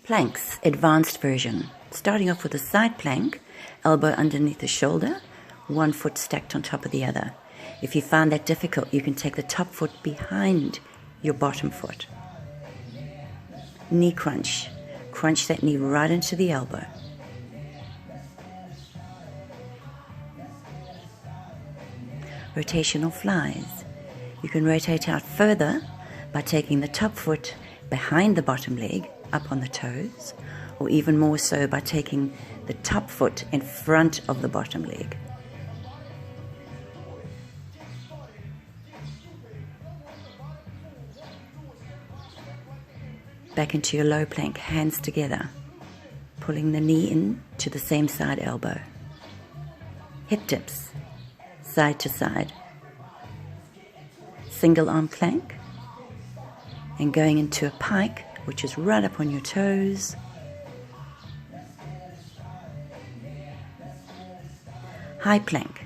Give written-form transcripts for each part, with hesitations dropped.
Planks, advanced version. Starting off with a side plank, elbow underneath the shoulder, one foot stacked on top of the other. If you find that difficult, you can take the top foot behind your bottom foot. Knee crunch. Crunch that knee right into the elbow. Rotational flies. You can rotate out further by taking the top foot behind the bottom leg, up on the toes, or even more so by taking the top foot in front of the bottom leg. Back into your low plank, hands together, pulling the knee in to the same side elbow. Hip dips, side to side. Single arm plank, and going into a pike, which is right up on your toes. High plank.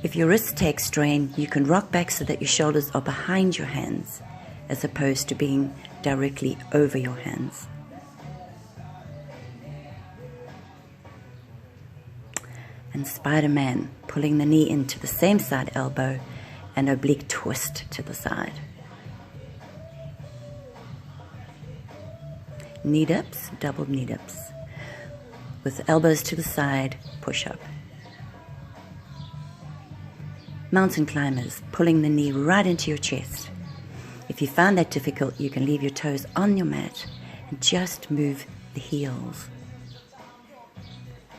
If your wrists take strain, you can rock back so that your shoulders are behind your hands, as opposed to being directly over your hands. And Spider-Man, pulling the knee into the same side elbow, and oblique twist to the side. Knee dips, double knee dips. With elbows to the side, push up. Mountain climbers, pulling the knee right into your chest. If you find that difficult, you can leave your toes on your mat and just move the heels.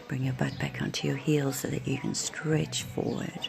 Bring your butt back onto your heels so that you can stretch forward.